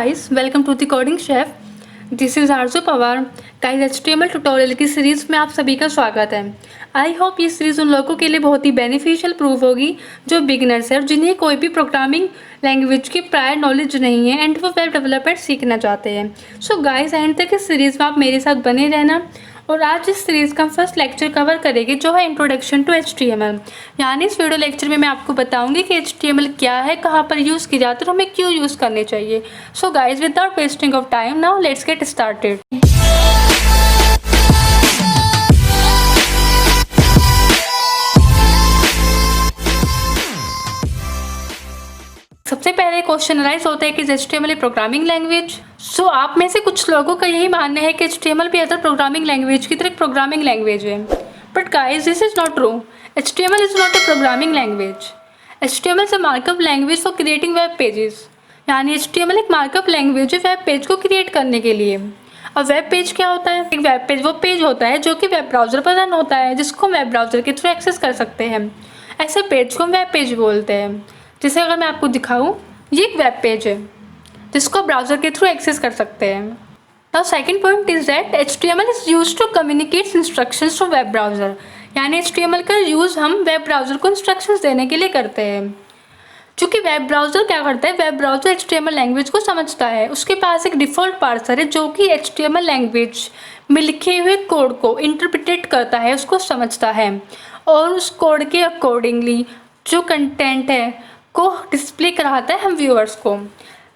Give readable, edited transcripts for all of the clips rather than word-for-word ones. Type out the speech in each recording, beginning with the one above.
guys, welcome to the Coding Chef. This is Aarzoo Pawar. Guys HTML tutorial की series में आप सभी का स्वागत है. आई होप ये सीरीज़ उन लोगों के लिए बहुत ही बेनिफिशियल प्रूव होगी जो बिगिनर्स है और जिन्हें कोई भी प्रोग्रामिंग लैंग्वेज की प्रायर नॉलेज नहीं है एंड वो वेब डेवलपमेंट सीखना चाहते हैं. सो गाइस एंड तक इस सीरीज़ में आप मेरे साथ बने रहना. और आज इस सीरीज़ का फर्स्ट लेक्चर कवर करेंगे जो है इंट्रोडक्शन टू HTML. यानी इस वीडियो लेक्चर में मैं आपको बताऊंगी कि HTML क्या है, कहाँ पर यूज़ की जाती है और हमें क्यों यूज़ करनी चाहिए. So guys without wasting of time now let's get started. सबसे पहले क्वेश्चन राइज होता है कि HTML प्रोग्रामिंग लैंग्वेज. सो आप में से कुछ लोगों का यही मानना है कि HTML भी अदर प्रोग्रामिंग लैंग्वेज की तरह एक प्रोग्रामिंग लैंग्वेज है. But guys this is not true. HTML is not a programming language. HTML is a markup language for creating web pages. यानी HTML एक मार्कअप लैंग्वेज है वेब पेज को create करने के लिए. अब वेब पेज क्या होता है? एक वेब पेज वो पेज होता है जो कि वेब ब्राउज़र पर रन होता है, जिसको वेब ब्राउज़र के थ्रू एक्सेस कर सकते हैं. ऐसे पेज को हम वेब पेज बोलते हैं. जैसे अगर मैं आपको दिखाऊं, ये एक वेब पेज है जिसको ब्राउज़र के थ्रू एक्सेस कर सकते हैं. Now second point is that HTML is used to communicate instructions to web browser. यानी HTML का यूज़ हम वेब ब्राउज़र को इंस्ट्रक्शंस देने के लिए करते हैं. चूँकि वेब ब्राउज़र क्या करता है, वेब ब्राउज़र HTML लैंग्वेज को समझता है. उसके पास एक डिफ़ॉल्ट पार्सर है जो कि HTML लैंग्वेज में लिखे हुए कोड को इंटरप्रेट करता है, उसको समझता है और उस कोड के अकॉर्डिंगली जो कंटेंट है को डिस्प्ले कराता है हम व्यूअर्स को.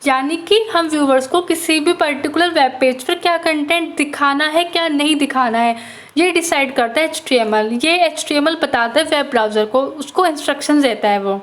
यानी कि हम व्यूअर्स को किसी भी पर्टिकुलर वेब पेज पर क्या कंटेंट दिखाना है, क्या नहीं दिखाना है, ये डिसाइड करता है HTML. ये HTML बताता है वेब ब्राउज़र को, उसको इंस्ट्रक्शंस देता है वो.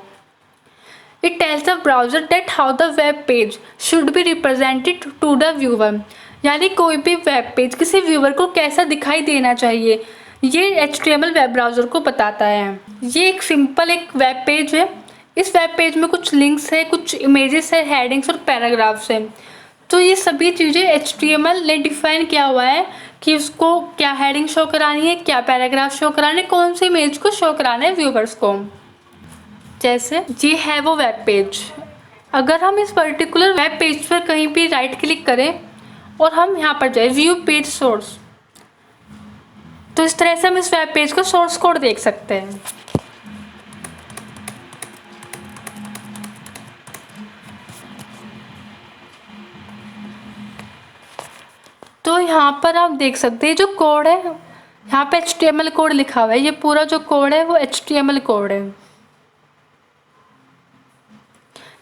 It tells the browser that how the web page should be represented to the viewer. यानी कोई भी वेब पेज किसी व्यूअर को कैसा दिखाई देना चाहिए, ये HTML वेब ब्राउज़र को बताता है. ये एक सिंपल एक वेब पेज है. इस वेब पेज में कुछ लिंक्स है, कुछ इमेजेस है, हेडिंग्स और पैराग्राफ्स हैं. तो ये सभी चीज़ें HTML ने डिफ़ाइन किया हुआ है कि उसको क्या हेडिंग शो करानी है, क्या पैराग्राफ शो कराना है, कौन सी इमेज को शो कराना है व्यूवर्स को. जैसे ये है वो वेब पेज. अगर हम इस पर्टिकुलर वेब पेज पर कहीं भी राइट क्लिक करें और हम यहाँ पर जाए व्यू पेज सोर्स, तो इस तरह से हम इस वेब पेज का सोर्स कोड देख सकते हैं. तो यहाँ पर आप देख सकते हैं जो कोड है, यहाँ पे HTML कोड लिखा हुआ है. ये पूरा जो कोड है वो HTML कोड है.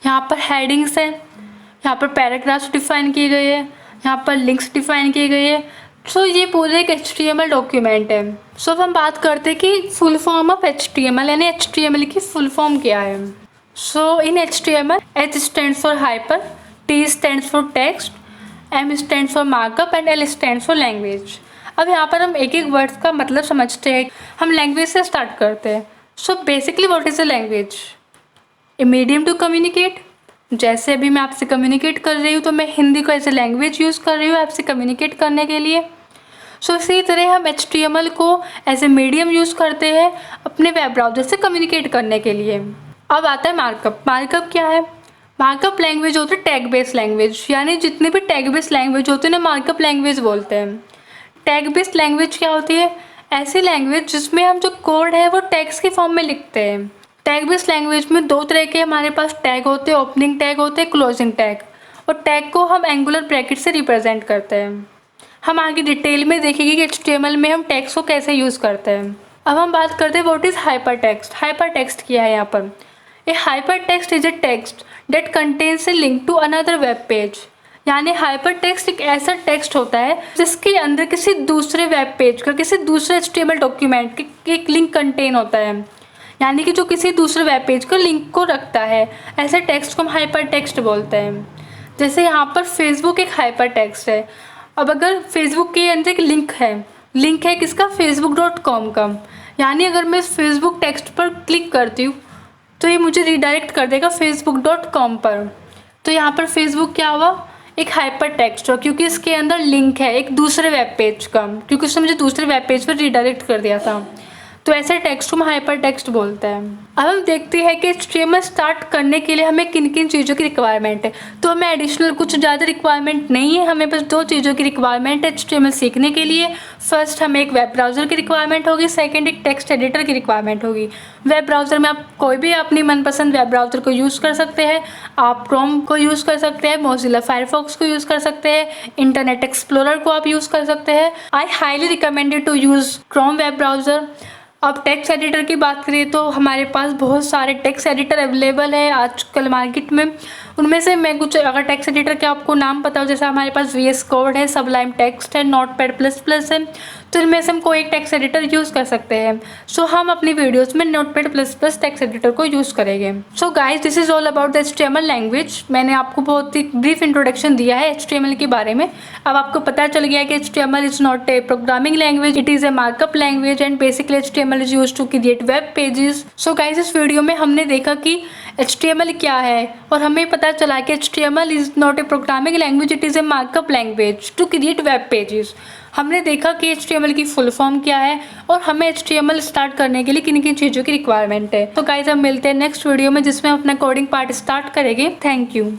यहाँ पर हेडिंग्स है, यहाँ पर पैराग्राफ्स डिफाइन किए गए हैं, यहाँ पर लिंक्स डिफाइन किए गए हैं. सो ये पूरे एक HTML डॉक्यूमेंट है. सो अब हम बात करते हैं कि फुल फॉर्म ऑफ HTML यानी HTML की फुल फॉर्म क्या है. सो इन HTML H stands for hyper, T stands for text, M stands for markup and L stands for language. अब यहाँ पर हम एक एक वर्ड्स का मतलब समझते हैं. हम लैंग्वेज से स्टार्ट करते हैं. So basically what is a language? A medium to communicate. जैसे अभी मैं आपसे कम्युनिकेट कर रही हूँ तो मैं हिंदी को एज ए लैंग्वेज यूज़ कर रही हूँ आपसे कम्युनिकेट करने के लिए. सो इसी तरह हम HTML को एज ए मीडियम यूज़ करते हैं अपने वेब ब्राउज़र से कम्युनिकेट करने के लिए. अब आता है मार्कअप. मार्कअप क्या है? मार्कअप लैंग्वेज होती है टैग बेस्ड लैंग्वेज. यानी जितने भी टैग बेस्ड लैंग्वेज होते हैं ना मार्कअप लैंग्वेज बोलते हैं. टैग बेस्ड लैंग्वेज क्या होती है? ऐसी लैंग्वेज जिसमें हम जो कोड है वो टैग्स के फॉर्म में लिखते हैं. टैग बेस्ड लैंग्वेज में दो तरह के हमारे पास टैग होते हैं, ओपनिंग टैग होते हैं, क्लोजिंग टैग. और टैग को हम एंगुलर ब्रैकेट से रिप्रेजेंट करते हैं. हम आगे डिटेल में देखेंगे कि HTML में हम टैग्स को कैसे यूज़ करते हैं. अब हम बात करते हैं what is hypertext. Hypertext क्या है यहाँ पर? A hypertext is a text that contains a link to another web page. यानी हाइपर टेक्स्ट एक ऐसा टेक्स्ट होता है जिसके अंदर किसी दूसरे वेब पेज का, किसी दूसरे HTML डॉक्यूमेंट की एक लिंक कंटेन होता है. यानी कि जो किसी दूसरे वेब पेज को लिंक को रखता है, ऐसे टेक्स्ट को हम हाइपर टेक्स्ट बोलते हैं. जैसे यहाँ पर फेसबुक एक हाइपर टेक्स्ट है. अब अगर फेसबुक के अंदर एक लिंक है किसका? facebook.com का. यानी अगर मैं इस फेसबुक टेक्स्ट पर क्लिक करती हूँ तो ये मुझे रिडायरेक्ट कर देगा facebook.com पर. तो यहाँ पर फेसबुक क्या हुआ? एक हाइपर टेक्स्ट हो, क्योंकि इसके अंदर लिंक है एक दूसरे वेब पेज का, क्योंकि उसने मुझे दूसरे वेब पेज पर रिडायरेक्ट कर दिया था. तो ऐसे टेक्स्ट को हम हाइपर टेक्स्ट बोलते हैं। अब हम देखते हैं कि HTML स्टार्ट करने के लिए हमें किन किन चीज़ों की रिक्वायरमेंट है। तो हमें एडिशनल कुछ ज़्यादा रिक्वायरमेंट नहीं है, हमें बस 2 चीज़ों की रिक्वायरमेंट है HTML सीखने के लिए। फर्स्ट हमें एक वेब ब्राउज़र की रिक्वायरमेंट होगी, सेकंड एक टेक्स्ट एडिटर की रिक्वायरमेंट होगी। वेब ब्राउज़र में आप कोई भी अपनी मनपसंद वेब ब्राउज़र को यूज़ कर सकते हैं। आप क्रोम को यूज़ कर सकते हैं, मोजिला फायरफॉक्स को यूज़ कर सकते हैं, इंटरनेट एक्सप्लोरर को आप यूज़ कर सकते हैं। I highly recommended to use Chrome web browser. अब टेक्स्ट एडिटर की बात करें तो हमारे पास बहुत सारे टेक्स्ट एडिटर अवेलेबल है आजकल मार्केट में। उनमें से मैं कुछ, अगर टेक्स्ट एडिटर के आपको नाम पता हो, जैसे हमारे पास VS कोड है, सबलाइम टेक्स्ट है, नोटपैड++ है, तो इनमें से हम कोई एक टेक्स्ट एडिटर यूज़ कर सकते हैं। सो हम अपनी वीडियोस में नोटपैड++ टेक्स्ट एडिटर को यूज़ करेंगे। So guys, this is all about the HTML language. मैंने आपको बहुत ही ब्रीफ इंट्रोडक्शन दिया है HTML के बारे में। अब आपको पता चल गया कि HTML is not a programming language, it is a markup language and basically HTML is used to create web pages. So guys, इस वीडियो में हमने देखा कि HTML क्या है और हमें पता चला कि HTML is not a programming language, it is a markup language to create web pages. हमने देखा कि HTML की फुल फॉर्म क्या है और हमें HTML स्टार्ट करने के लिए किन किन चीज़ों की रिक्वायरमेंट है। तो गाइज, हम मिलते हैं नेक्स्ट वीडियो में जिसमें हम अपना कोडिंग पार्ट स्टार्ट करेंगे। Thank you.